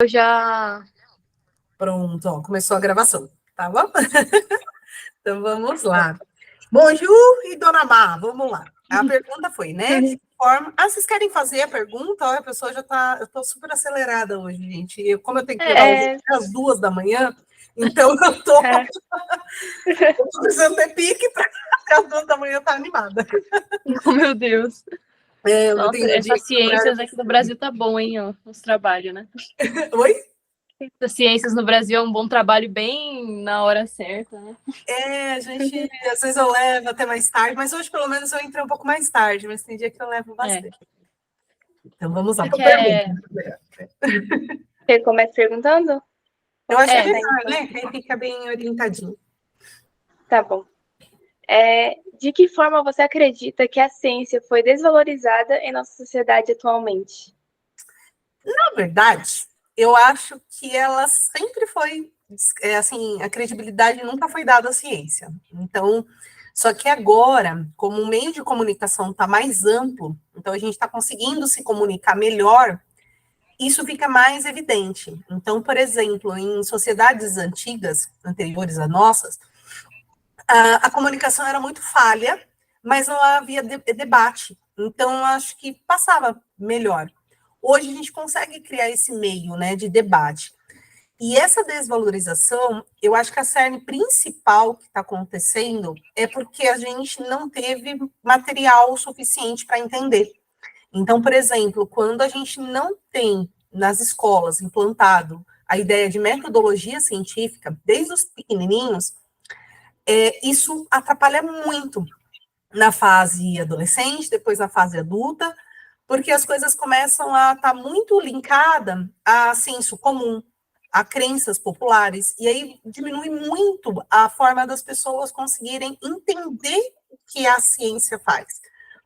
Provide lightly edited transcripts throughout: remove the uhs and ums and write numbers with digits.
Eu já... Pronto, ó, começou a gravação, tá bom? Então vamos lá. Bom, Ju e Dona Má, vamos lá. A pergunta foi, né? De que forma... vocês querem fazer a pergunta? Olha, a pessoa já tá... Eu tô super acelerada hoje, gente. Como eu tenho que levar o às 2 da manhã, então eu tô precisando ter pique para às 2 da manhã estar animada. Oh, meu Deus. Eu Nossa, tenho um dia essas que o horário... ciências aqui no Brasil tá bom, hein, ó, os trabalhos, né? Oi? Essas ciências no Brasil é um bom trabalho bem na hora certa, né? A gente, às vezes eu levo até mais tarde, mas hoje pelo menos eu entrei um pouco mais tarde, mas tem dia que eu levo bastante. Então vamos lá, Você pergunta. Você começa perguntando? Eu acho que é melhor, né? Que aí fica bem orientadinho. Tá bom. De que forma você acredita que a ciência foi desvalorizada em nossa sociedade atualmente? Na verdade, eu acho que ela sempre foi, assim, a credibilidade nunca foi dada à ciência. Então, só que agora, como o meio de comunicação está mais amplo, então a gente está conseguindo se comunicar melhor, isso fica mais evidente. Então, por exemplo, em sociedades antigas, anteriores a nossas, a comunicação era muito falha, mas não havia debate. Então, acho que passava melhor. Hoje a gente consegue criar esse meio, né, de debate. E essa desvalorização, eu acho que a cerne principal que está acontecendo é porque a gente não teve material suficiente para entender. Então, por exemplo, quando a gente não tem nas escolas implantado a ideia de metodologia científica, desde os pequenininhos, isso atrapalha muito na fase adolescente, depois na fase adulta, porque as coisas começam a estar muito linkadas a senso comum, a crenças populares, e aí diminui muito a forma das pessoas conseguirem entender o que a ciência faz,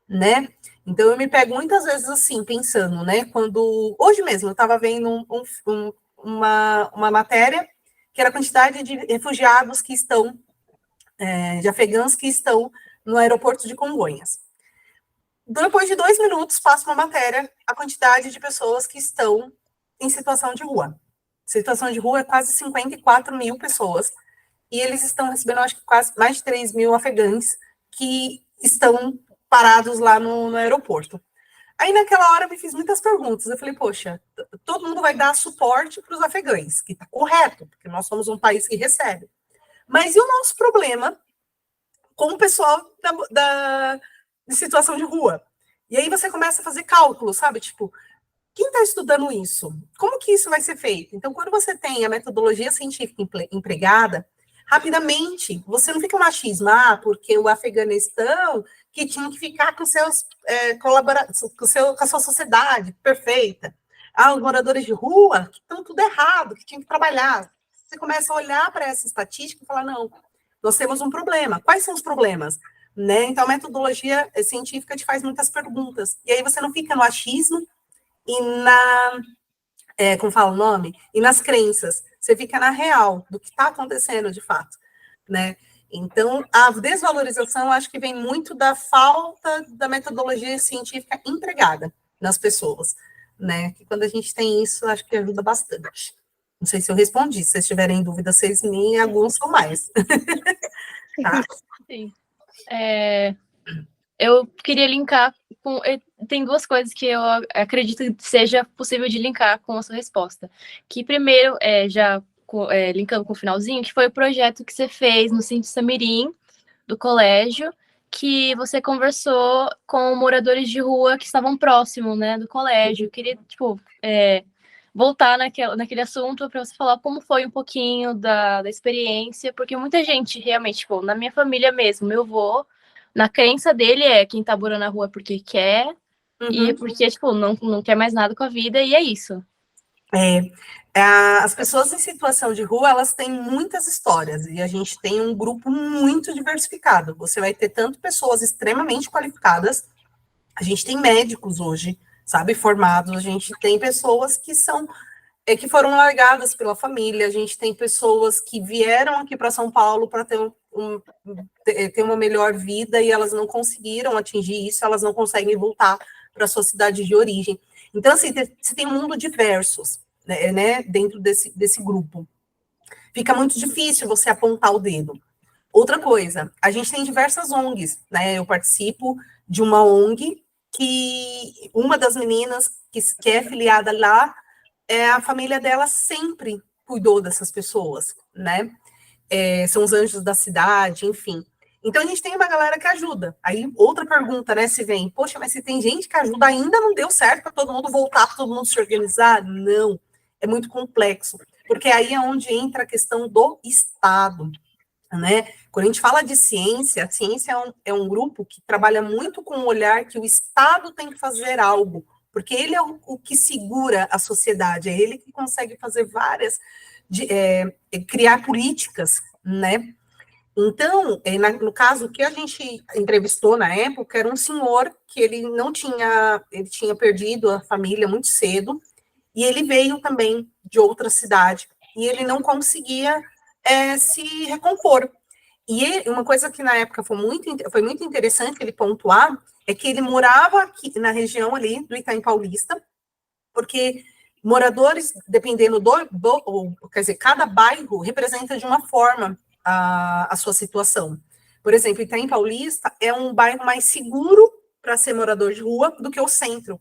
né? Então, eu me pego muitas vezes assim, pensando, né? Quando... Hoje mesmo, eu estava vendo uma matéria que era a quantidade de refugiados que estão, de afegãos que estão no aeroporto de Congonhas. Depois de 2 minutos, passa uma matéria, a quantidade de pessoas que estão em situação de rua. Situação de rua é quase 54 mil pessoas, e eles estão recebendo, acho que quase mais de 3 mil afegães que estão parados lá no aeroporto. Aí, naquela hora, eu me fiz muitas perguntas. Eu falei, poxa, todo mundo vai dar suporte para os afegães, que está correto, porque nós somos um país que recebe. Mas e o nosso problema com o pessoal de situação de rua? E aí você começa a fazer cálculos, sabe? Tipo, quem está estudando isso? Como que isso vai ser feito? Então, quando você tem a metodologia científica empregada, rapidamente, você não fica machismo, porque o Afeganistão que tinha que ficar com seus com a sua sociedade perfeita. Os moradores de rua que estão tudo errado, que tinham que trabalhar. Você começa a olhar para essa estatística e falar, não, nós temos um problema. Quais são os problemas? Né? Então, a metodologia científica te faz muitas perguntas. E aí você não fica no achismo e como fala o nome? E nas crenças. Você fica na real, do que está acontecendo de fato, né? Então, a desvalorização, acho que vem muito da falta da metodologia científica empregada nas pessoas, né? Que quando a gente tem isso, acho que ajuda bastante. Não sei se eu respondi, se vocês tiverem dúvida, vocês me aguçam mais. Tá? Sim. Eu queria linkar com... Tem duas coisas que eu acredito que seja possível de linkar com a sua resposta. Que primeiro, linkando com o finalzinho, que foi o projeto que você fez no Sítio Samirim, do colégio, que você conversou com moradores de rua que estavam próximos, né, do colégio. Eu queria, voltar naquele assunto para você falar como foi um pouquinho da experiência, porque muita gente realmente, na minha família mesmo, meu avô, na crença dele quem tá morando na rua porque quer, e porque, não quer mais nada com a vida, e é isso. As pessoas em situação de rua, elas têm muitas histórias, e a gente tem um grupo muito diversificado. Você vai ter tanto pessoas extremamente qualificadas, a gente tem médicos hoje, sabe, formados, a gente tem pessoas que foram largadas pela família, a gente tem pessoas que vieram aqui para São Paulo para ter uma melhor vida e elas não conseguiram atingir isso, elas não conseguem voltar para a sua cidade de origem. Então, assim, você tem um mundo diversos, né, dentro desse grupo. Fica muito difícil você apontar o dedo. Outra coisa, a gente tem diversas ONGs, né? Eu participo de uma ONG que uma das meninas que é filiada lá, a família dela sempre cuidou dessas pessoas, né? São os anjos da cidade, enfim. Então, a gente tem uma galera que ajuda. Aí, outra pergunta, né, se vem, poxa, mas se tem gente que ajuda, ainda não deu certo para todo mundo voltar, para todo mundo se organizar? Não, é muito complexo, porque aí é onde entra a questão do Estado, né? Quando a gente fala de ciência, a ciência é um grupo que trabalha muito com o olhar que o Estado tem que fazer algo, porque ele é o que segura a sociedade, é ele que consegue fazer criar políticas, né? Então, no caso, o que a gente entrevistou na época era um senhor que ele tinha perdido a família muito cedo, e ele veio também de outra cidade, e ele não conseguia se recompor. E uma coisa que na época foi muito interessante ele pontuar é que ele morava aqui na região ali do Itaim Paulista, porque moradores, dependendo quer dizer, cada bairro representa de uma forma a sua situação. Por exemplo, Itaim Paulista é um bairro mais seguro para ser morador de rua do que o centro.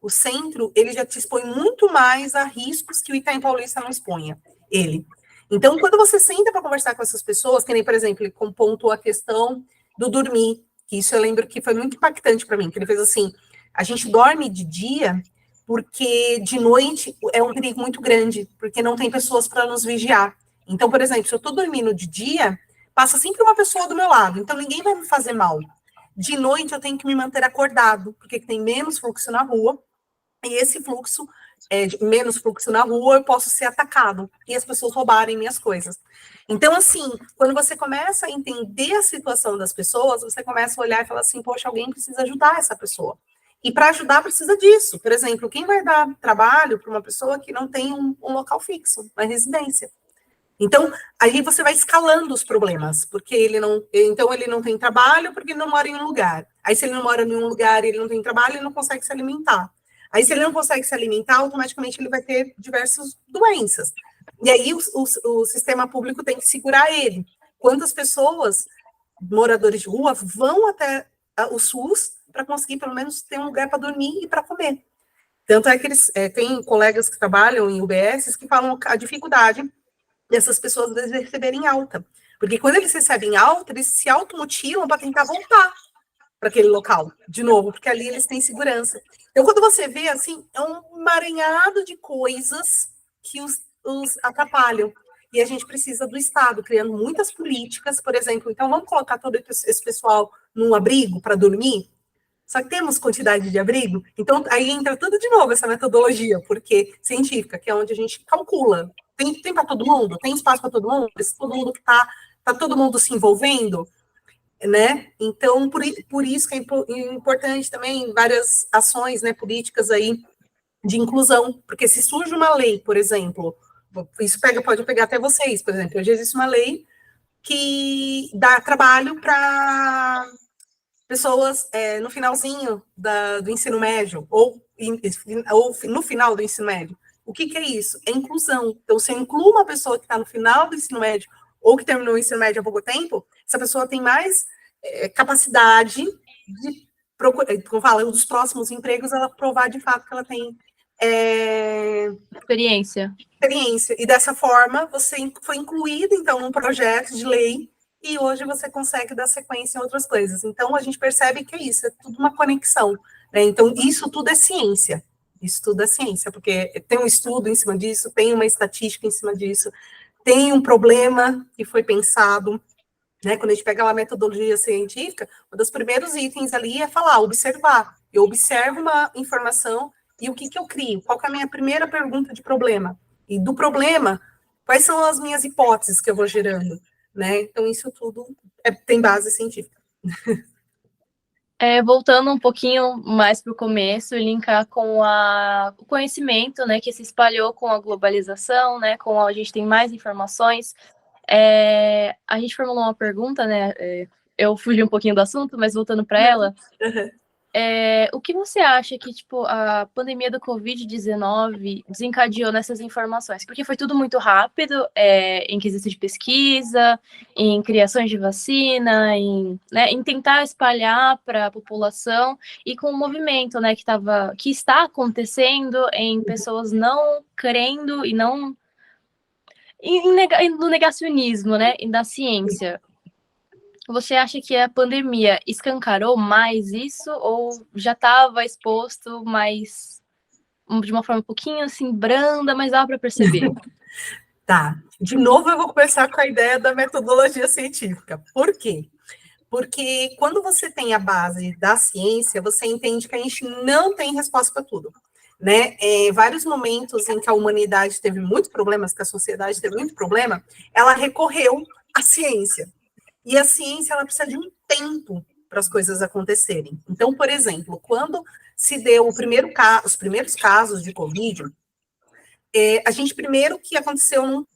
O centro, ele já te expõe muito mais a riscos que o Itaim Paulista não expunha, ele. Então, quando você senta para conversar com essas pessoas, que nem, por exemplo, ele pontuou a questão do dormir, que isso eu lembro que foi muito impactante para mim, que ele fez assim, a gente dorme de dia porque de noite é um perigo muito grande, porque não tem pessoas para nos vigiar. Então, por exemplo, se eu estou dormindo de dia, passa sempre uma pessoa do meu lado, então ninguém vai me fazer mal. De noite eu tenho que me manter acordado, porque tem menos fluxo na rua, e esse fluxo, menos fluxo na rua, eu posso ser atacado, e as pessoas roubarem minhas coisas. Então, assim, quando você começa a entender a situação das pessoas, você começa a olhar e falar assim, poxa, alguém precisa ajudar essa pessoa. E para ajudar precisa disso. Por exemplo, quem vai dar trabalho para uma pessoa que não tem um local fixo, uma residência? Então, aí você vai escalando os problemas, porque ele não tem trabalho porque ele não mora em um lugar. Aí, se ele não mora em um lugar e ele não tem trabalho, ele não consegue se alimentar. Aí, se ele não consegue se alimentar, automaticamente ele vai ter diversas doenças. E aí, o sistema público tem que segurar ele. Quantas pessoas, moradores de rua, vão até o SUS para conseguir, pelo menos, ter um lugar para dormir e para comer? Tanto é que tem colegas que trabalham em UBS que falam a dificuldade dessas pessoas receberem alta. Porque quando eles recebem alta, eles se automutilam para tentar voltar para aquele local, de novo, porque ali eles têm segurança. Então, quando você vê, assim, é um emaranhado de coisas que os atrapalham. E a gente precisa do Estado, criando muitas políticas, por exemplo, então vamos colocar todo esse pessoal num abrigo para dormir? Só que temos quantidade de abrigo? Então, aí entra tudo de novo essa metodologia, porque científica, que é onde a gente calcula. Tem para todo mundo? Tem espaço para todo mundo? Todo mundo que tá todo mundo se envolvendo? Né? Então, por isso que é importante também várias ações, né, políticas aí de inclusão, porque se surge uma lei, por exemplo, isso pode pegar até vocês, por exemplo, hoje existe uma lei que dá trabalho para pessoas no finalzinho do ensino médio, ou no final do ensino médio. O que é isso? É inclusão. Então, se eu incluo uma pessoa que está no final do ensino médio, ou que terminou o ensino médio há pouco tempo, essa pessoa tem mais capacidade de procurar, como fala, um dos próximos empregos, ela provar de fato que ela tem experiência. E dessa forma, você foi incluído, então, num projeto de lei, e hoje você consegue dar sequência em outras coisas. Então, a gente percebe que é isso, é tudo uma conexão, né? Então, isso tudo é ciência. Isso tudo é ciência, porque tem um estudo em cima disso, tem uma estatística em cima disso, tem um problema que foi pensado, né? Quando a gente pega uma metodologia científica, um dos primeiros itens ali é falar, observar. Eu observo uma informação e o que eu crio? Qual que é a minha primeira pergunta de problema? E do problema, quais são as minhas hipóteses que eu vou gerando? Né? Então, isso tudo tem base científica. Voltando um pouquinho mais para o começo, linkar com o conhecimento, né, que se espalhou com a globalização, né, com a gente tem mais informações. A gente formulou uma pergunta, né, eu fugi um pouquinho do assunto, mas voltando para ela, o que você acha que, tipo, a pandemia do Covid-19 desencadeou nessas informações? Porque foi tudo muito rápido, em quesito de pesquisa, em criações de vacina, em tentar espalhar para a população, e com o movimento, né, que está acontecendo em pessoas não crendo e não... no negacionismo, né, e da ciência. Você acha que a pandemia escancarou mais isso ou já estava exposto, mas de uma forma um pouquinho assim branda, mas dá para perceber? Tá. De novo, eu vou começar com a ideia da metodologia científica. Por quê? Porque quando você tem a base da ciência, você entende que a gente não tem resposta para tudo. Né? Vários momentos em que a humanidade teve muitos problemas, que a sociedade teve muito problema, ela recorreu à ciência. E a ciência, ela precisa de um tempo para as coisas acontecerem. Então, por exemplo, quando se deu os primeiros casos de Covid, a gente primeiro que aconteceu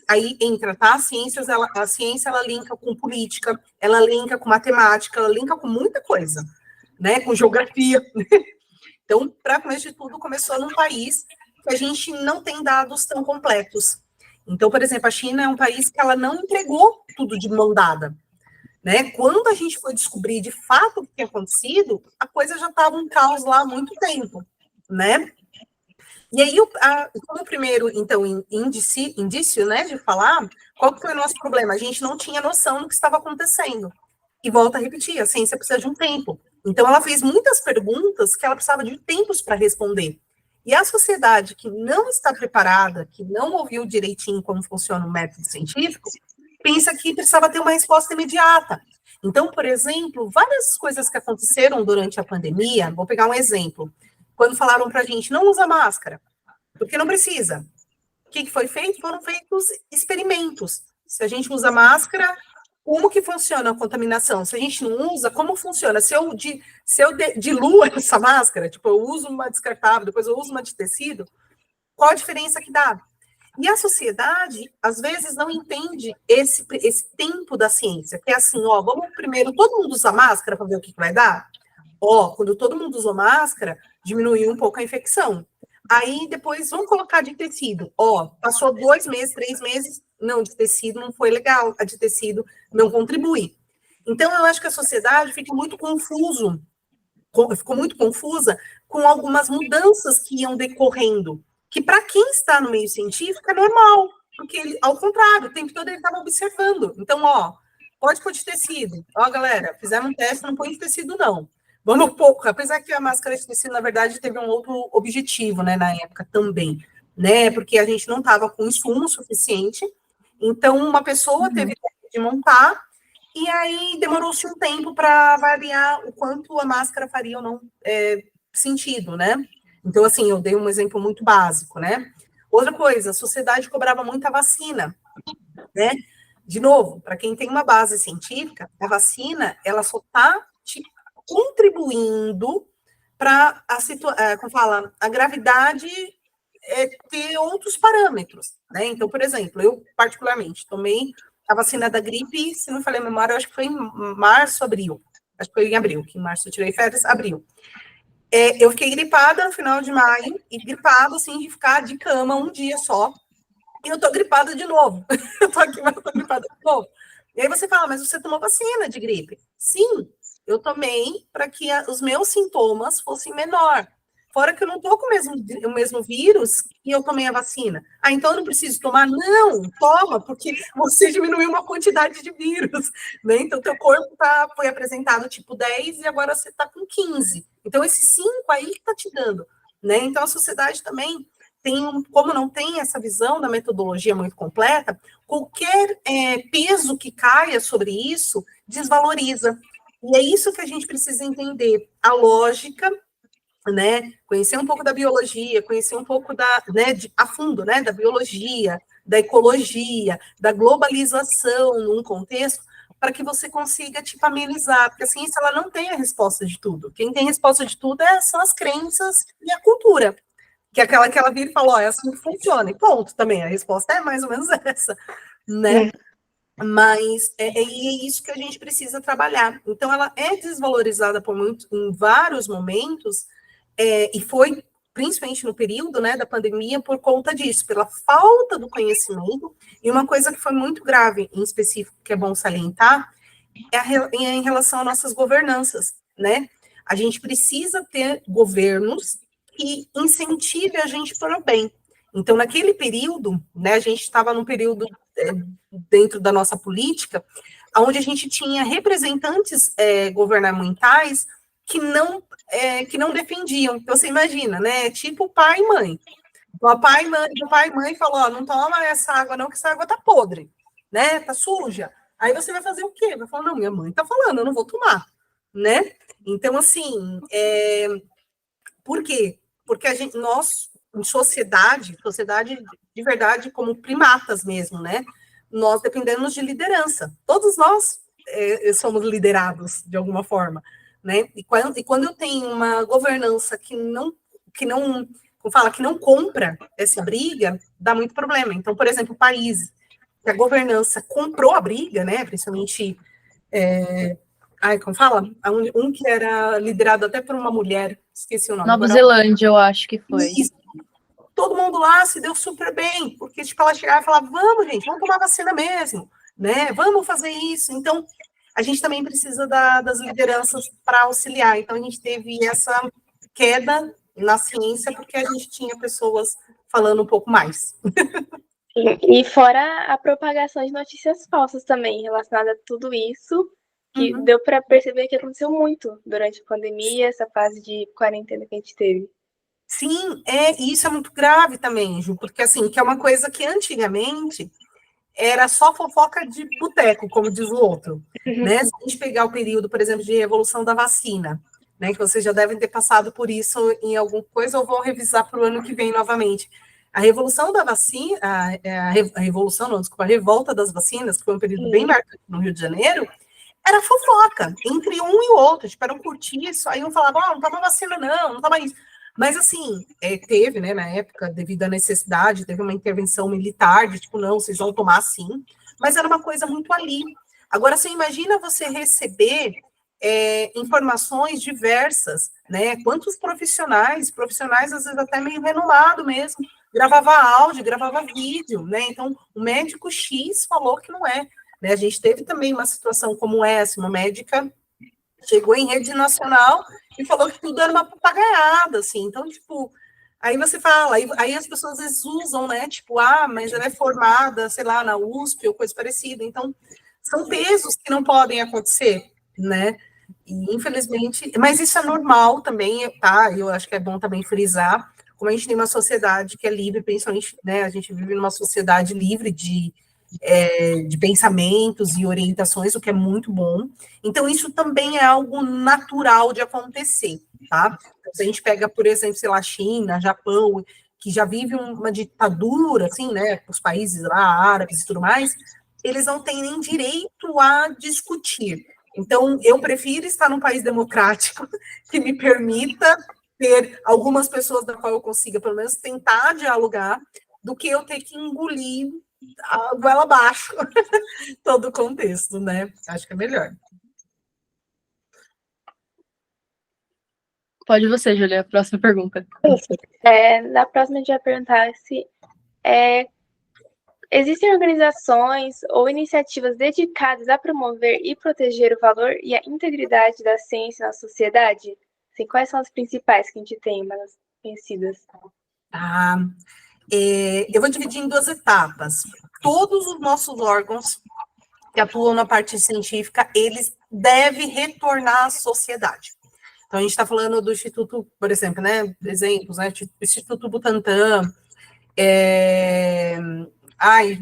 aí entra, tá? A ciência, ela linka com política, ela linka com matemática, ela linka com muita coisa, né? Com geografia. Então, para começo de tudo, começou num país que a gente não tem dados tão completos. Então, por exemplo, a China é um país que ela não entregou tudo de mão dada. Né? Quando a gente foi descobrir de fato o que tinha acontecido, a coisa já estava um caos lá há muito tempo, né? E aí, como primeiro, então, indício, né, de falar, qual que foi o nosso problema? A gente não tinha noção do que estava acontecendo. E volta a repetir, a ciência precisa de um tempo. Então, ela fez muitas perguntas que ela precisava de tempos para responder. E a sociedade que não está preparada, que não ouviu direitinho como funciona o método científico, pensa que precisava ter uma resposta imediata. Então, por exemplo, várias coisas que aconteceram durante a pandemia, vou pegar um exemplo. Quando falaram para a gente, não usa máscara, porque não precisa. O que foi feito? Foram feitos experimentos. Se a gente usa máscara, como que funciona a contaminação? Se a gente não usa, como funciona? Se eu diluo essa máscara, tipo, eu uso uma descartável, depois eu uso uma de tecido, qual a diferença que dá? E a sociedade, às vezes, não entende esse tempo da ciência, que é assim, vamos primeiro, todo mundo usar máscara para ver o que vai dar? Quando todo mundo usou máscara, diminuiu um pouco a infecção. Aí, depois, vamos colocar de tecido. Passou 2 meses, 3 meses, não, de tecido não foi legal, a de tecido não contribui. Então, eu acho que a sociedade ficou muito confusa com algumas mudanças que iam decorrendo, que para quem está no meio científico é normal, porque ele, ao contrário, o tempo todo ele estava observando. Então, pode pôr de tecido. Galera, fizemos um teste, não põe de tecido, não. Vamos um pouco, apesar que a máscara de tecido, na verdade, teve um outro objetivo, né, na época também, né, porque a gente não estava com insumo suficiente, então uma pessoa teve de montar, e aí demorou-se um tempo para avaliar o quanto a máscara faria ou não sentido, né? Então, assim, eu dei um exemplo muito básico, né? Outra coisa, a sociedade cobrava muita vacina, né? De novo, para quem tem uma base científica, a vacina, ela só está contribuindo para a gravidade ter outros parâmetros, né? Então, por exemplo, eu particularmente tomei a vacina da gripe, se não falei a memória, eu acho que foi em março, abril. Acho que foi em abril, que em março eu tirei férias, abril. Eu fiquei gripada no final de maio, e gripada, assim, de ficar de cama um dia só, e eu tô gripada de novo. Eu tô aqui, mas eu tô gripada de novo. E aí você fala, mas você tomou vacina de gripe? Sim, eu tomei para que os meus sintomas fossem menor. Fora que eu não tô com o mesmo vírus e eu tomei a vacina. Então eu não preciso tomar? Não, toma, porque você diminuiu uma quantidade de vírus, né? Então teu corpo foi apresentado tipo 10 e agora você tá com 15. Então esses 5 aí que tá te dando, né? Então a sociedade também como não tem essa visão da metodologia muito completa, qualquer peso que caia sobre isso desvaloriza. E é isso que a gente precisa entender, a lógica, né? Conhecer um pouco da biologia, conhecer um pouco a fundo, né? Da biologia, da ecologia, da globalização num contexto, para que você consiga amenizar, porque a ciência ela não tem a resposta de tudo. Quem tem a resposta de tudo são as crenças e a cultura. Que é aquela que ela vira e fala, é assim que funciona. E ponto também, a resposta é mais ou menos essa, né? Mas é isso que a gente precisa trabalhar. Então, ela é desvalorizada em vários momentos, e foi principalmente no período, né, da pandemia, por conta disso, pela falta do conhecimento. E uma coisa que foi muito grave, em específico, que é bom salientar, em relação às nossas governanças, né? A gente precisa ter governos que incentive a gente para o bem. Então, naquele período, né, a gente estava num período dentro da nossa política, onde a gente tinha representantes governamentais que não defendiam. Então, você imagina, né? Tipo pai e mãe. O pai e mãe falou, ó, não toma essa água não, que essa água tá podre, né? Tá suja. Aí você vai fazer o quê? Vai falar, não, minha mãe tá falando, eu não vou tomar, né? Então, assim, por quê? Porque nós, em sociedade de verdade, como primatas mesmo, né? Nós dependemos de liderança. Todos nós somos liderados de alguma forma, né? E quando eu tenho uma governança que não como fala, que não compra essa briga, dá muito problema. Então, por exemplo, países que a governança comprou a briga, né? Principalmente como fala? Um que era liderado até por uma mulher, esqueci o nome. Nova Zelândia, eu acho que foi. Isso. Todo mundo lá se deu super bem, porque tipo, ela chegava e falava, vamos, gente, vamos tomar vacina mesmo, né? Vamos fazer isso. Então, a gente também precisa das lideranças para auxiliar. Então, a gente teve essa queda na ciência, porque a gente tinha pessoas falando um pouco mais. E fora a propagação de notícias falsas também, relacionada a tudo isso, que deu para perceber que aconteceu muito durante a pandemia, essa fase de quarentena que a gente teve. Sim, e isso é muito grave também, Ju, porque assim, que é uma coisa que antigamente era só fofoca de boteco, como diz o outro, né? Se a gente pegar o período, por exemplo, de revolução da vacina, né, que vocês já devem ter passado por isso em alguma coisa, eu vou revisar para o ano que vem novamente. A revolução da vacina, a revolução, não, desculpa, a revolta das vacinas, que foi um período bem marcante no Rio de Janeiro, era fofoca entre um e o outro, tipo, era um curtiço, aí um falava, não toma vacina não toma isso. Mas, assim, teve, né, na época, devido à necessidade, teve uma intervenção militar, de tipo, não, vocês vão tomar sim, mas era uma coisa muito ali. Agora, você imagina você receber informações diversas, né, quantos profissionais às vezes até meio renomado mesmo, gravava áudio, gravava vídeo, né, então o médico X falou que não é, né, a gente teve também uma situação como essa, uma médica chegou em rede nacional e falou que tudo era uma papagaiada, assim. Então, tipo, aí você fala, aí as pessoas às vezes usam, né? Tipo, mas ela é formada, sei lá, na USP ou coisa parecida. Então, são pesos que não podem acontecer, né? E, infelizmente, mas isso é normal também, tá? Eu acho que é bom também frisar, como a gente tem uma sociedade que é livre, principalmente, né? A gente vive numa sociedade livre de pensamentos e orientações, o que é muito bom. Então, isso também é algo natural de acontecer, tá? Se a gente pega, por exemplo, sei lá, China, Japão, que já vive uma ditadura, assim, né, os países lá, árabes e tudo mais, eles não têm nem direito a discutir. Então, eu prefiro estar num país democrático que me permita ter algumas pessoas da qual eu consiga, pelo menos, tentar dialogar, do que eu ter que engolir a goela abaixo todo o contexto, né? Acho que é melhor. Pode você, Julia, a próxima pergunta. Na próxima, a gente vai perguntar se existem organizações ou iniciativas dedicadas a promover e proteger o valor e a integridade da ciência na sociedade? Assim, quais são as principais que a gente tem, mais conhecidas? Eu vou dividir em duas etapas. Todos os nossos órgãos que atuam na parte científica, eles devem retornar à sociedade. Então, a gente está falando do Instituto, por exemplo, né, exemplos, né, Instituto Butantan,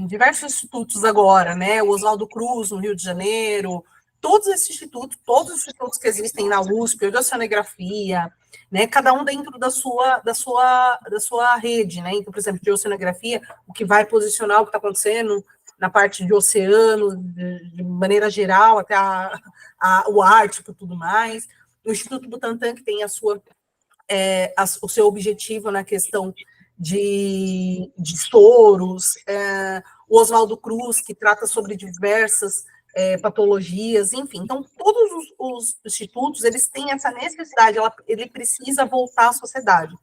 diversos institutos agora, né, o Oswaldo Cruz, no Rio de Janeiro, todos os institutos que existem na USP, de oceanografia, né, cada um dentro da sua rede, né, então, por exemplo, de oceanografia, o que vai posicionar o que está acontecendo na parte de oceano, de maneira geral, até o Ártico e tudo mais, o Instituto Butantan, que tem o seu objetivo na questão de soros, o Oswaldo Cruz, que trata sobre diversas patologias, enfim. Então, todos os institutos, eles têm essa necessidade, ele precisa voltar à sociedade.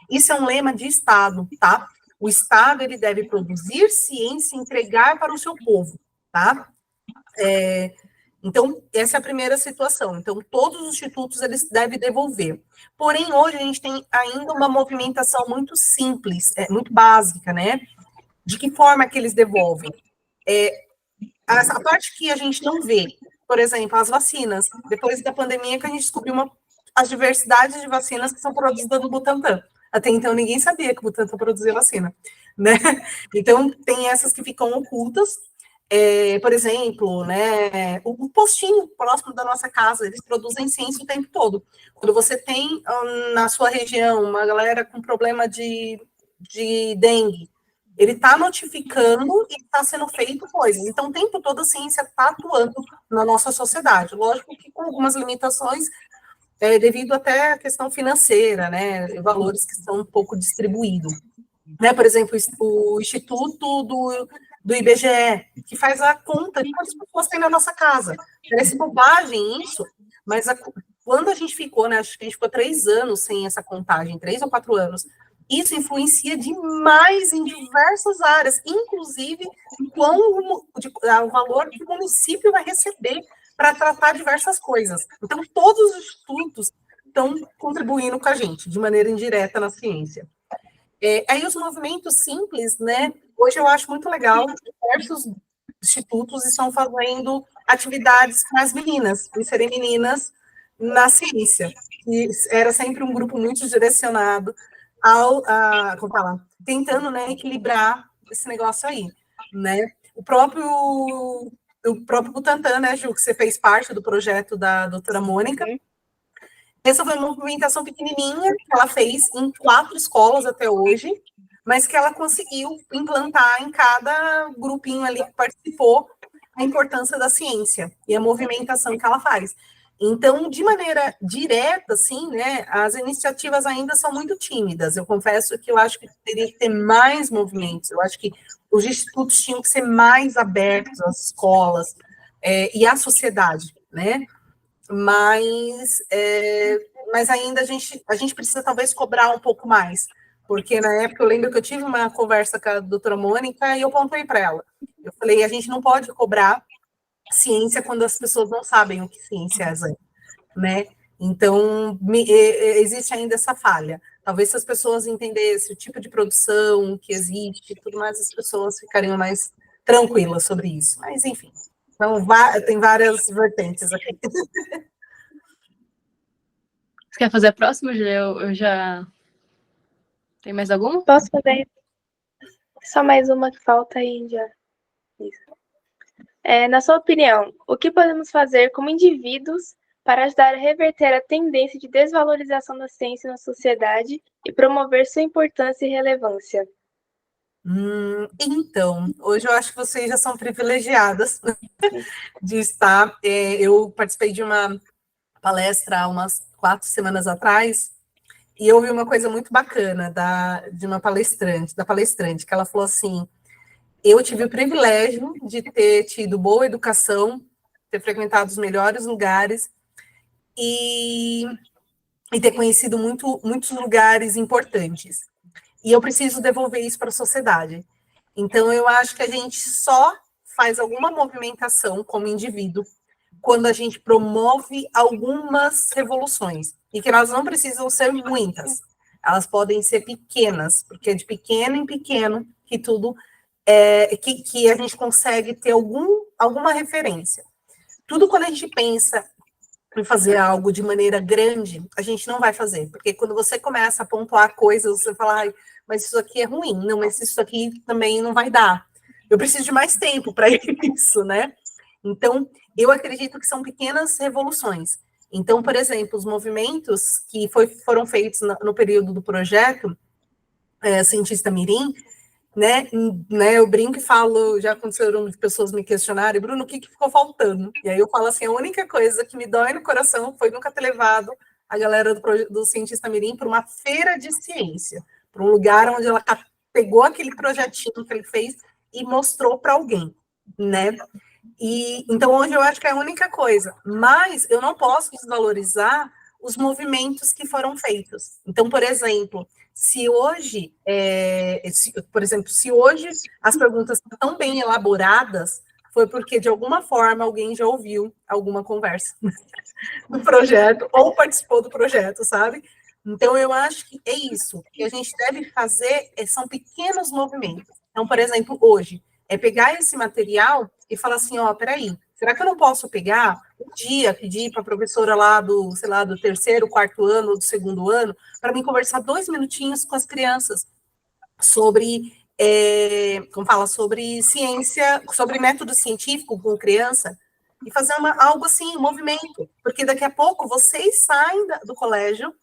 Isso é um lema de Estado, tá? O Estado, ele deve produzir ciência e entregar para o seu povo, tá? Então, essa é a primeira situação. Então, todos os institutos, eles devem devolver. Porém, hoje a gente tem ainda uma movimentação muito simples, muito básica, né? De que forma que eles devolvem? A parte que a gente não vê, por exemplo, as vacinas. Depois da pandemia que a gente descobriu as diversidades de vacinas que são produzidas no Butantan. Até então, ninguém sabia que o Butantan produzia vacina, né? Então, tem essas que ficam ocultas. Por exemplo, né, o postinho próximo da nossa casa, eles produzem ciência o tempo todo. Quando você tem na sua região uma galera com problema de dengue, ele está notificando e está sendo feito coisas. Então, o tempo todo a ciência está atuando na nossa sociedade. Lógico que com algumas limitações, devido até à questão financeira, né, valores que são um pouco distribuídos. Né, por exemplo, o Instituto do IBGE, que faz a conta de quantas pessoas tem na nossa casa. Parece bobagem isso, mas quando a gente ficou, né, acho que a gente ficou 3 anos sem essa contagem, 3 ou 4 anos, isso influencia demais em diversas áreas, inclusive o valor que o município vai receber para tratar diversas coisas. Então, todos os institutos estão contribuindo com a gente, de maneira indireta na ciência. Aí os movimentos simples, né? Hoje eu acho muito legal, diversos institutos estão fazendo atividades para as meninas, inserir meninas na ciência. E era sempre um grupo muito direcionado como falar, tentando, né, equilibrar esse negócio aí, né? O próprio Butantan, né, Ju, que você fez parte do projeto da doutora Mônica. Essa foi uma movimentação pequenininha que ela fez em 4 escolas até hoje, mas que ela conseguiu implantar em cada grupinho ali que participou a importância da ciência e a movimentação que ela faz. Então, de maneira direta, assim, né, as iniciativas ainda são muito tímidas. Eu confesso que eu acho que teria que ter mais movimentos. Eu acho que os institutos tinham que ser mais abertos às escolas e à sociedade, né? Mas ainda a gente precisa talvez cobrar um pouco mais, porque na época eu lembro que eu tive uma conversa com a doutora Mônica e eu apontei para ela. Eu falei, a gente não pode cobrar ciência quando as pessoas não sabem o que ciência é, né? Então, existe ainda essa falha. Talvez se as pessoas entendessem o tipo de produção que existe e tudo mais, as pessoas ficariam mais tranquilas sobre isso. Mas, enfim. Então, tem várias vertentes aqui. Você quer fazer a próxima, Julia? Eu já... Tem mais alguma? Posso fazer só mais uma que falta aí já. Isso. Na sua opinião, o que podemos fazer como indivíduos para ajudar a reverter a tendência de desvalorização da ciência na sociedade e promover sua importância e relevância? Então, hoje eu acho que vocês já são privilegiadas de estar. Eu participei de uma palestra há umas 4 semanas atrás, e eu ouvi uma coisa muito bacana da palestrante, que ela falou assim: eu tive o privilégio de ter tido boa educação, ter frequentado os melhores lugares e ter conhecido muitos lugares importantes. E eu preciso devolver isso para a sociedade. Então, eu acho que a gente só faz alguma movimentação como indivíduo quando a gente promove algumas revoluções. E que elas não precisam ser muitas. Elas podem ser pequenas, porque é de pequeno em pequeno que tudo que a gente consegue ter alguma referência. Tudo quando a gente pensa em fazer algo de maneira grande, a gente não vai fazer, porque quando você começa a pontuar coisas, você fala, ai, mas isso aqui é ruim, não, mas isso aqui também não vai dar. Eu preciso de mais tempo para isso, né? Então, eu acredito que são pequenas revoluções. Então, por exemplo, os movimentos que foram feitos no período do projeto Cientista Mirim, né, eu brinco e falo, já aconteceram de pessoas me questionarem, Bruno, o que ficou faltando? E aí eu falo assim, a única coisa que me dói no coração foi nunca ter levado a galera do Cientista Mirim para uma feira de ciência, para um lugar onde ela pegou aquele projetinho que ele fez e mostrou para alguém, né? E então hoje eu acho que é a única coisa, mas eu não posso desvalorizar os movimentos que foram feitos. Então, por exemplo, se hoje as perguntas estão bem elaboradas, foi porque de alguma forma alguém já ouviu alguma conversa do projeto ou participou do projeto, sabe? Então, eu acho que é isso. O que a gente deve fazer são pequenos movimentos. Então, por exemplo, hoje, é pegar esse material e falar assim, ó, peraí, será que eu não posso pegar um dia, pedir para a professora lá do, sei lá, do terceiro, quarto ano, ou do segundo ano, para mim conversar 2 minutinhos com as crianças sobre, como fala, sobre ciência, sobre método científico com criança, e fazer algo assim, um movimento, porque daqui a pouco vocês saem do colégio,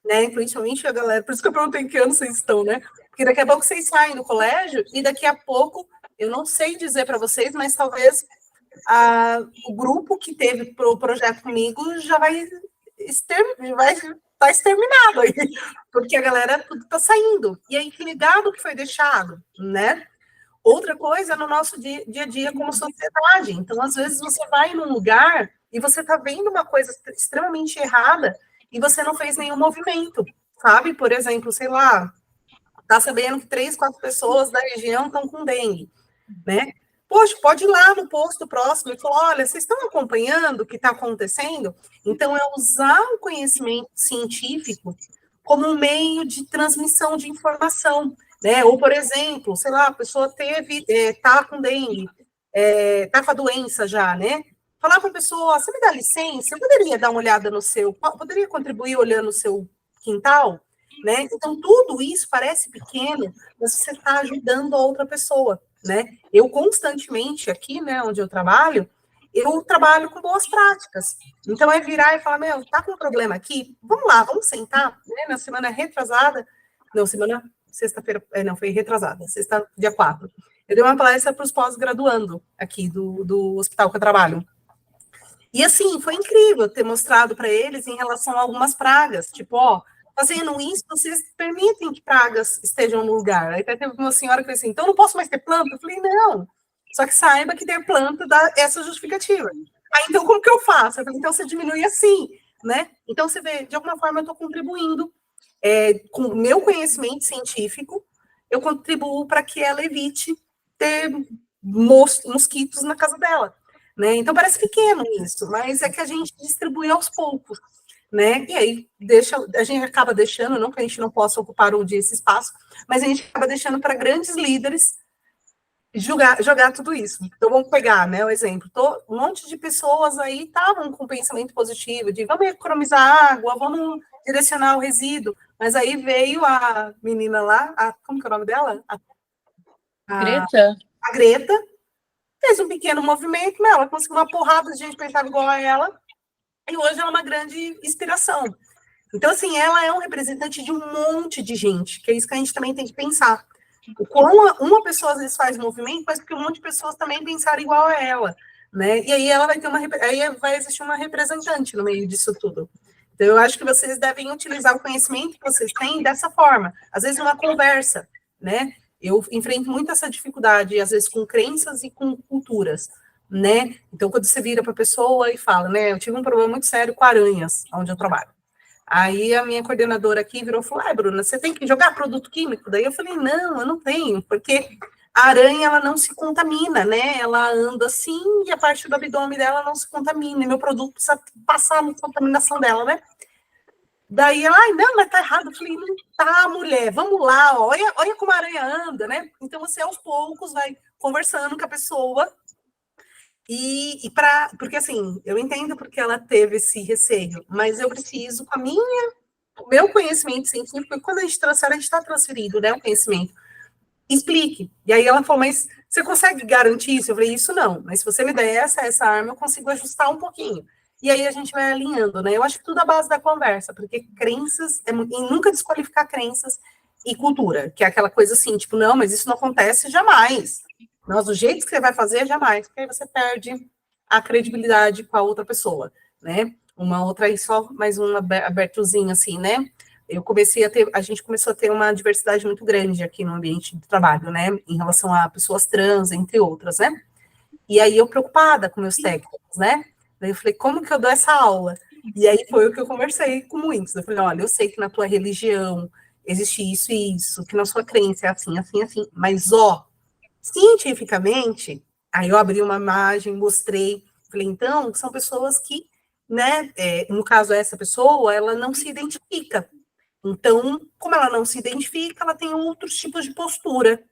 né, principalmente a galera, por isso que eu perguntei em que ano vocês estão, né, porque daqui a pouco vocês saem do colégio, e daqui a pouco, eu não sei dizer para vocês, mas talvez o grupo que teve o projeto comigo já vai estar exterminado aí, porque a galera tudo está saindo, e aí que legado que foi deixado, né? Outra coisa é no nosso dia a dia como sociedade. Então, às vezes, você vai num lugar e você está vendo uma coisa extremamente errada e você não fez nenhum movimento, sabe? Por exemplo, sei lá, tá sabendo que 3, 4 pessoas da região estão com dengue, né? Poxa, pode ir lá no posto próximo e falar, olha, vocês estão acompanhando o que está acontecendo? Então, é usar o conhecimento científico como um meio de transmissão de informação, né? Ou, por exemplo, sei lá, a pessoa tá com dengue, tá com a doença já, né? Falar para a pessoa, você me dá licença? Eu poderia dar uma olhada poderia contribuir olhando o seu quintal? Né? Então, tudo isso parece pequeno, mas você está ajudando a outra pessoa, né? Eu constantemente aqui, né, onde eu trabalho com boas práticas. Então, é virar e falar, meu, tá com um problema aqui? Vamos lá, vamos sentar, né? Na semana retrasada, sexta-feira, não, foi retrasada, sexta, dia 4. Eu dei uma palestra para os pós-graduando aqui do hospital que eu trabalho. E, assim, foi incrível ter mostrado para eles em relação a algumas pragas, tipo, ó, fazendo isso, vocês permitem que pragas estejam no lugar. Aí até teve uma senhora que falou assim, então não posso mais ter planta? Eu falei, não, só que saiba que ter planta dá essa justificativa. Aí, então, como que eu faço? Eu falei, então você diminui assim, né? Então, você vê, de alguma forma, eu estou contribuindo com o meu conhecimento científico, eu contribuo para que ela evite ter mosquitos na casa dela, né? Então, parece pequeno isso, mas é que a gente distribui aos poucos, né? E aí a gente acaba deixando, não que a gente não possa ocupar um dia esse espaço, mas a gente acaba deixando para grandes líderes jogar tudo isso. Então vamos pegar, né, o exemplo. Um monte de pessoas aí estavam com pensamento positivo de vamos economizar água, vamos direcionar o resíduo, mas aí veio a menina lá, como que é o nome dela? Greta. A Greta fez um pequeno movimento, né? Ela conseguiu uma porrada de gente pensava igual a ela. E hoje ela é uma grande inspiração. Então, assim, ela é um representante de um monte de gente, que é isso que a gente também tem que pensar. O quão uma pessoa, às vezes, faz movimento, mas porque um monte de pessoas também pensaram igual a ela, né? E aí ela aí vai existir uma representante no meio disso tudo. Então, eu acho que vocês devem utilizar o conhecimento que vocês têm dessa forma. Às vezes, uma conversa, né? Eu enfrento muito essa dificuldade, às vezes, com crenças e com culturas, né? Então, quando você vira para a pessoa e fala, né, eu tive um problema muito sério com aranhas, onde eu trabalho. Aí a minha coordenadora aqui virou e falou, Bruna, você tem que jogar produto químico? Daí eu falei, não, eu não tenho, porque a aranha, ela não se contamina, né? Ela anda assim e a parte do abdômen dela não se contamina, e meu produto precisa passar a contaminação dela, né? Daí ela, não, mas tá errado. Eu falei, não tá, mulher, vamos lá, ó, olha como a aranha anda, né? Então você aos poucos vai conversando com a pessoa. Porque assim, eu entendo porque ela teve esse receio, mas eu preciso, com o meu conhecimento científico, porque quando a gente transfere, a gente está transferido, né, o conhecimento. Explique. E aí ela falou, mas você consegue garantir isso? Eu falei, isso não, mas se você me der essa arma, eu consigo ajustar um pouquinho. E aí a gente vai alinhando, né? Eu acho que tudo à base da conversa, porque crenças, e nunca desqualificar crenças e cultura, que é aquela coisa assim, tipo, não, mas isso não acontece jamais. Nós, do jeito que você vai fazer, jamais, porque aí você perde a credibilidade com a outra pessoa, né? Uma outra aí, só mais um abertozinho assim, né? a gente começou a ter uma diversidade muito grande aqui no ambiente de trabalho, né, em relação a pessoas trans, entre outras, né, e aí eu preocupada com meus técnicos, né, daí eu falei, como que eu dou essa aula? E aí foi o que eu conversei com muitos, eu falei, olha, eu sei que na tua religião existe isso e isso, que na sua crença é assim, assim, assim, mas, ó, cientificamente, aí eu abri uma imagem, mostrei, falei, então, são pessoas que, né, no caso essa pessoa, ela não se identifica. Então, como ela não se identifica, ela tem outros tipos de postura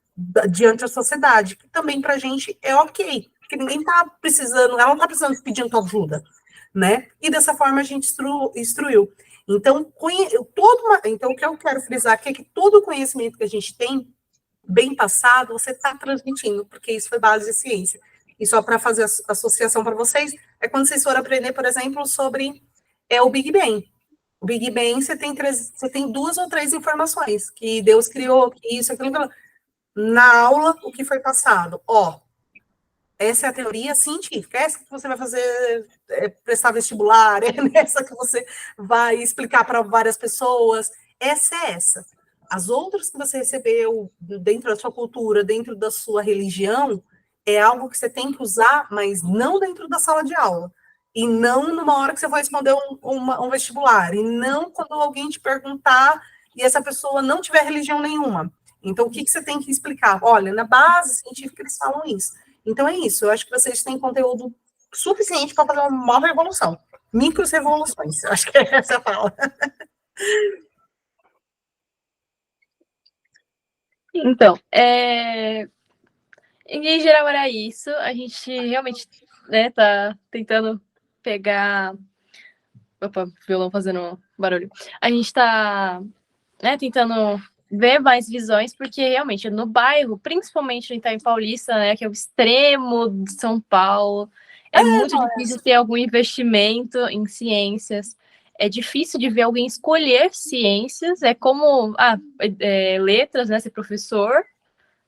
diante da sociedade, que também para a gente é ok, porque ninguém está precisando, ela não está precisando pedindo tua ajuda, né? E dessa forma a gente instruiu. Então, então, o que eu quero frisar aqui é que todo o conhecimento que a gente tem, bem passado, você está transmitindo, porque isso foi base de ciência. E só para fazer a associação para vocês, é quando vocês forem aprender, por exemplo, sobre o Big Bang. O Big Bang, você tem 2 ou 3 informações, que Deus criou, que isso, aquilo. Na aula, o que foi passado? Ó, essa é a teoria científica, essa que você vai fazer, prestar vestibular, é nessa que você vai explicar para várias pessoas, essa é essa. As outras que você recebeu dentro da sua cultura, dentro da sua religião, é algo que você tem que usar, mas não dentro da sala de aula. E não numa hora que você vai responder um vestibular. E não quando alguém te perguntar e essa pessoa não tiver religião nenhuma. Então, o que você tem que explicar? Olha, na base científica eles falam isso. Então, é isso. Eu acho que vocês têm conteúdo suficiente para fazer uma revolução. Micros revoluções. Eu acho que é essa a fala. Então, em geral era isso. A gente realmente, né, tá tentando pegar... Opa, violão fazendo barulho. A gente tá, né, tentando ver mais visões, porque realmente no bairro, principalmente em Itaim Paulista, né, que é o extremo de São Paulo, é muito difícil ter algum investimento em ciências. É difícil de ver alguém escolher ciências. É como letras, né, ser professor,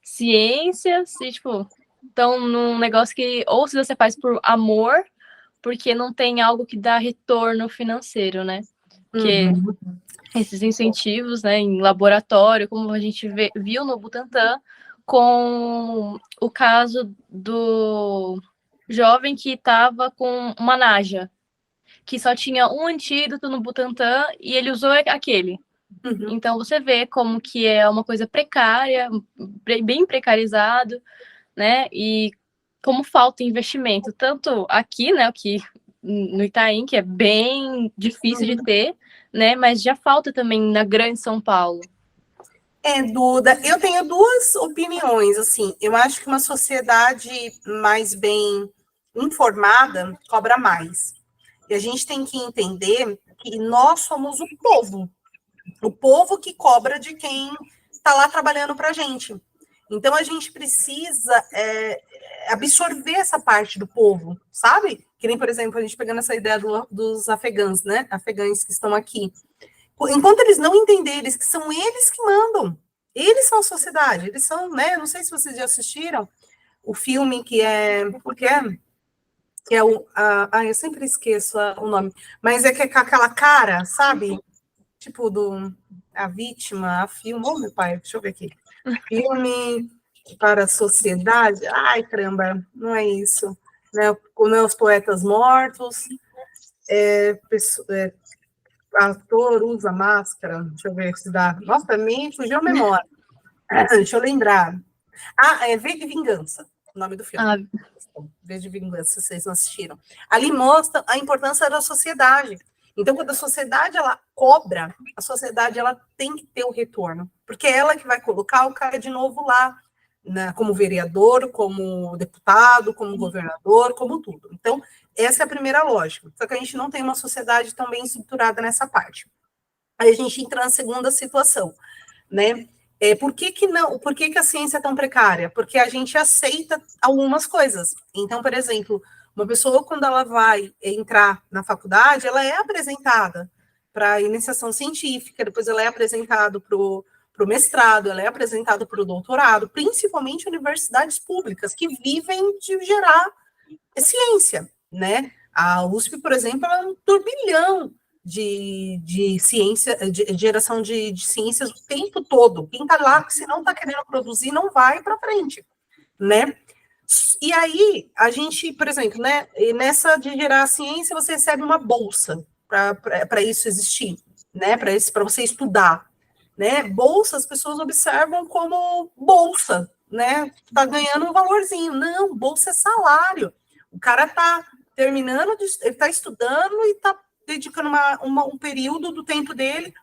ciências, e tipo, então num negócio que ou se você faz por amor, porque não tem algo que dá retorno financeiro, né? Porque esses incentivos, né, em laboratório, como a gente viu no Butantan, com o caso do jovem que estava com uma naja, que só tinha um antídoto no Butantan e ele usou aquele. Então você vê como que é uma coisa precária, bem precarizado, né? E como falta investimento, tanto aqui, né, aqui no Itaim, que é bem difícil de ter, né? Mas já falta também na Grande São Paulo. Duda, eu tenho 2 opiniões, assim, eu acho que uma sociedade mais bem informada cobra mais. E a gente tem que entender que nós somos o povo que cobra de quem está lá trabalhando para a gente. Então, a gente precisa absorver essa parte do povo, sabe? Que nem, por exemplo, a gente pegando essa ideia dos afegãs, né? Afegães que estão aqui. Enquanto eles não entenderem que são eles que mandam, eles são a sociedade, eles são, né? Não sei se vocês já assistiram o filme que é. Porque que é o. Eu sempre esqueço o nome, mas é que é com aquela cara, sabe? Tipo a vítima, a filme. Oh, meu pai, deixa eu ver aqui. Filme para a sociedade. Ai, caramba, não é isso. Né? Não é os poetas mortos. Ator usa máscara. Deixa eu ver se dá. Nossa, me fugiu a memória. Deixa eu lembrar. V de Vingança, o nome do filme. V de Vingança, se vocês não assistiram. Ali mostra a importância da sociedade. Então, quando a sociedade ela cobra, a sociedade ela tem que ter o retorno, porque é ela que vai colocar o cara de novo lá, né, como vereador, como deputado, como governador, como tudo. Então, essa é a primeira lógica. Só que a gente não tem uma sociedade tão bem estruturada nessa parte. Aí a gente entra na segunda situação, né? Por que a ciência é tão precária? Porque a gente aceita algumas coisas. Então, por exemplo, uma pessoa, quando ela vai entrar na faculdade, ela é apresentada para a iniciação científica, depois ela é apresentada para o mestrado, ela é apresentada para o doutorado, principalmente universidades públicas, que vivem de gerar ciência, né? A USP, por exemplo, ela é um turbilhão de ciência, de geração de ciências o tempo todo. Quem está lá, se não está querendo produzir, não vai para frente, né? E aí, a gente, por exemplo, né, nessa de gerar ciência, você recebe uma bolsa para isso existir, né? Para você estudar, né? Bolsa, as pessoas observam como bolsa, né? Tá ganhando um valorzinho. Não, bolsa é salário. O cara tá terminando, ele tá estudando e tá dedicando um período do tempo dele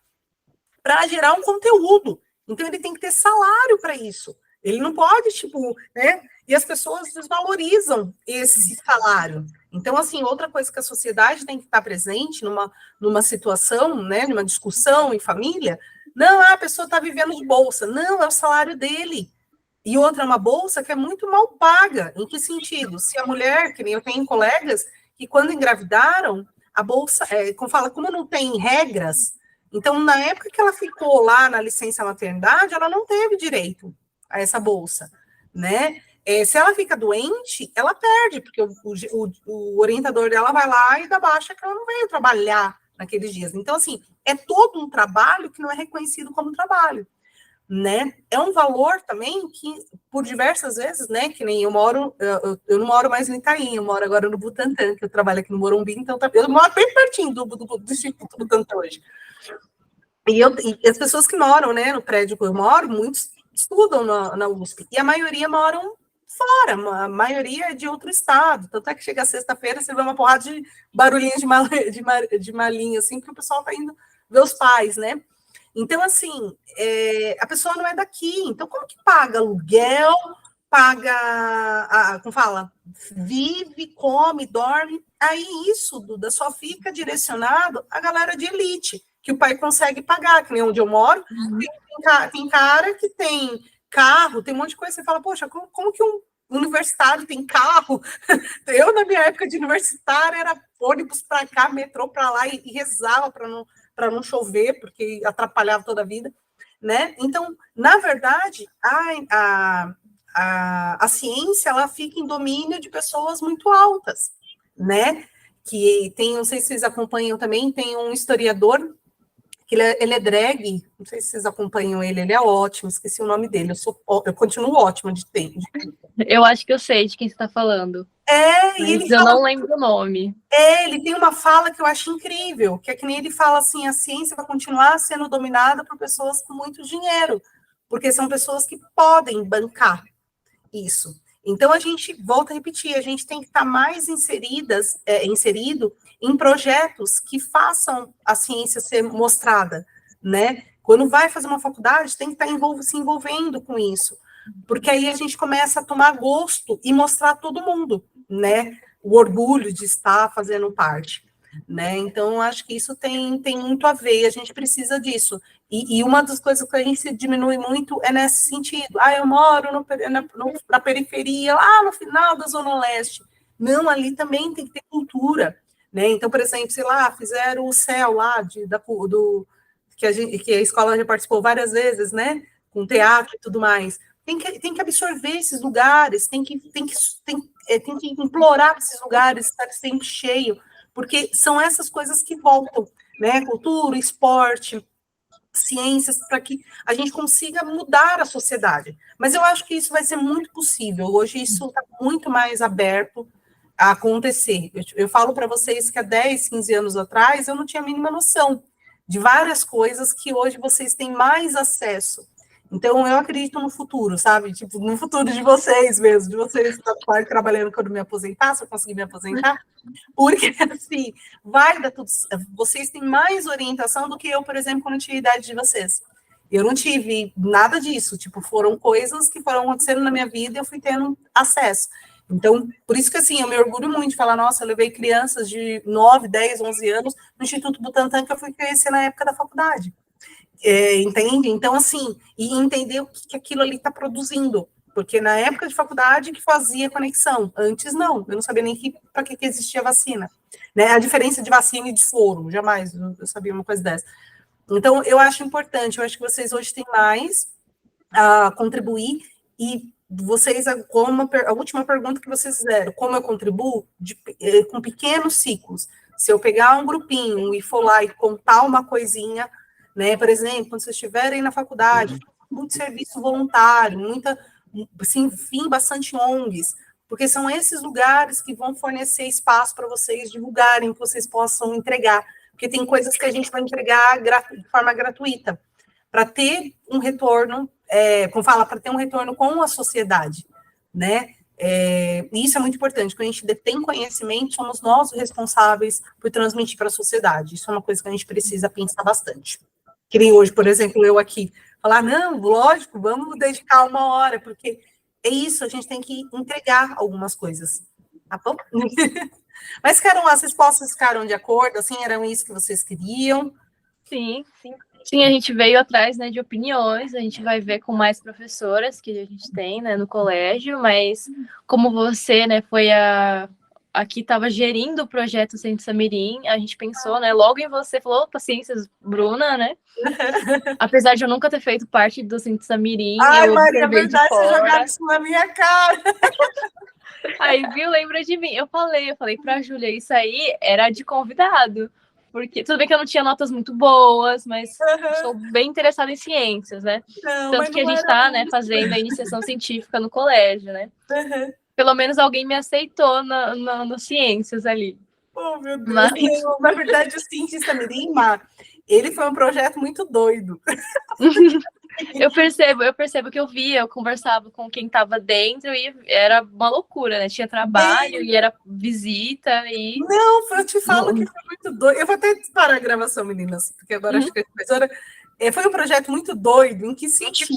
para gerar um conteúdo. Então, ele tem que ter salário para isso. Ele não pode, tipo, né? E as pessoas desvalorizam esse salário. Então, assim, outra coisa que a sociedade tem que estar presente numa situação, né? Numa discussão em família, não, a pessoa está vivendo de bolsa. Não, é o salário dele. E outra, uma bolsa que é muito mal paga. Em que sentido? Se a mulher, que nem eu tenho colegas, que quando engravidaram, a bolsa, como não tem regras, então, na época que ela ficou lá na licença maternidade, ela não teve direito a essa bolsa, né? Se ela fica doente, ela perde, porque o orientador dela vai lá e dá baixa que ela não veio trabalhar naqueles dias. Então, assim, é todo um trabalho que não é reconhecido como trabalho, né? É um valor também que, por diversas vezes, né? Que nem eu não moro mais em Itaim, eu moro agora no Butantã, que eu trabalho aqui no Morumbi, então eu moro bem pertinho do Instituto Butantã hoje. E as pessoas que moram, né, no prédio que eu moro, muitos estudam na USP, e a maioria moram fora, a maioria é de outro estado, tanto é que chega sexta-feira, você vê uma porrada de barulhinhos de malinha, assim, porque o pessoal está indo ver os pais, né? Então, assim, a pessoa não é daqui, então como que paga aluguel, paga, como fala, vive, come, dorme, aí isso, Duda, só fica direcionado à galera de elite, que o pai consegue pagar, que nem onde eu moro, tem cara que tem carro, tem um monte de coisa, você fala, poxa, como que um universitário tem carro? Eu, na minha época de universitária, era ônibus para cá, metrô para lá, e rezava para não chover, porque atrapalhava toda a vida, né? Então, na verdade, a ciência, ela fica em domínio de pessoas muito altas, né? Que tem, não sei se vocês acompanham também, tem um historiador, que ele é drag, não sei se vocês acompanham ele é ótimo, esqueci o nome dele, eu continuo ótima de ter. Eu acho que eu sei de quem você está falando. E ele eu não lembro o nome. Ele tem uma fala que eu acho incrível, que é que nem ele fala assim, a ciência vai continuar sendo dominada por pessoas com muito dinheiro, porque são pessoas que podem bancar isso. Então, a gente, volta a repetir, a gente tem que estar mais inserido em projetos que façam a ciência ser mostrada, né? Quando vai fazer uma faculdade, tem que estar se envolvendo com isso, porque aí a gente começa a tomar gosto e mostrar a todo mundo, né? O orgulho de estar fazendo parte, né? Então, acho que isso tem muito a ver, a gente precisa disso. E uma das coisas que a gente se diminui muito é nesse sentido. Eu moro na periferia, lá no final da Zona Leste. Não, ali também tem que ter cultura, né? Então, por exemplo, sei lá, fizeram o CEL lá, que a escola já participou várias vezes, né? Com teatro e tudo mais. Tem que absorver esses lugares, tem que implorar para esses lugares estar sempre cheio, porque são essas coisas que voltam, né? Cultura, esporte, ciências, para que a gente consiga mudar a sociedade. Mas eu acho que isso vai ser muito possível. Hoje isso está muito mais aberto a acontecer. Eu falo para vocês que há 10, 15 anos atrás eu não tinha a mínima noção de várias coisas que hoje vocês têm mais acesso. Então, eu acredito no futuro, sabe? Tipo, no futuro de vocês mesmo, de vocês trabalhando quando me aposentar, se eu conseguir me aposentar, porque, assim, vai dar tudo... Vocês têm mais orientação do que eu, por exemplo, quando eu tinha a idade de vocês. Eu não tive nada disso, tipo, foram coisas que foram acontecendo na minha vida e eu fui tendo acesso. Então, por isso que, assim, eu me orgulho muito de falar, nossa, eu levei crianças de 9, 10, 11 anos no Instituto Butantan, que eu fui conhecer na época da faculdade. Entende? Então, assim, e entender o que aquilo ali está produzindo, porque na época de faculdade que fazia conexão, antes não, eu não sabia nem para que existia vacina, né? A diferença de vacina e de soro, jamais eu sabia uma coisa dessa. Então, eu acho importante, eu acho que vocês hoje têm mais a contribuir, e vocês, como a última pergunta que vocês fizeram, como eu contribuo com pequenos ciclos, Se eu pegar um grupinho e for lá e contar uma coisinha, né? Por exemplo, quando vocês estiverem na faculdade, muito serviço voluntário, assim, enfim, bastante ONGs, porque são esses lugares que vão fornecer espaço para vocês divulgarem, que vocês possam entregar, porque tem coisas que a gente vai entregar de forma gratuita, para ter um retorno, como fala, para ter um retorno com a sociedade, né? Isso é muito importante, quando a gente detém conhecimento, somos nós os responsáveis por transmitir para a sociedade, isso é uma coisa que a gente precisa pensar bastante. Que nem hoje, por exemplo, eu aqui, falar, não, lógico, vamos dedicar 1 hora, porque é isso, a gente tem que entregar algumas coisas, tá bom? Mas, Carol, as respostas ficaram de acordo, assim, eram isso que vocês queriam? Sim, sim. Sim, a gente veio atrás, né, de opiniões, a gente vai ver com mais professoras que a gente tem, né, no colégio, mas como você, né, foi a que estava gerindo o projeto Centro Samirim, a gente pensou, né, logo em você, falou, opa, ciências, Bruna, né, apesar de eu nunca ter feito parte do Centro Samirim, Ai, eu Maria, é observei de verdade, você fora. jogaram isso na minha cara. Aí, viu, lembra de mim, eu falei pra Júlia, isso aí era de convidado, porque tudo bem que eu não tinha notas muito boas, mas sou bem interessada em ciências, né? Não, Tanto mas que a não gente era tá, né, isso. fazendo a iniciação científica no colégio, né? Pelo menos alguém me aceitou no ciências ali. Oh, meu Deus. Mas... Não, na verdade, o Cientista Mirim, ele foi um projeto muito doido. eu percebo que eu conversava com quem estava dentro e era uma loucura, né? Tinha trabalho e era visita e... Não, eu te falo que foi muito doido. Eu vou até parar a gravação, meninas, porque agora acho que a professora... Foi um projeto muito doido. Em que sentido?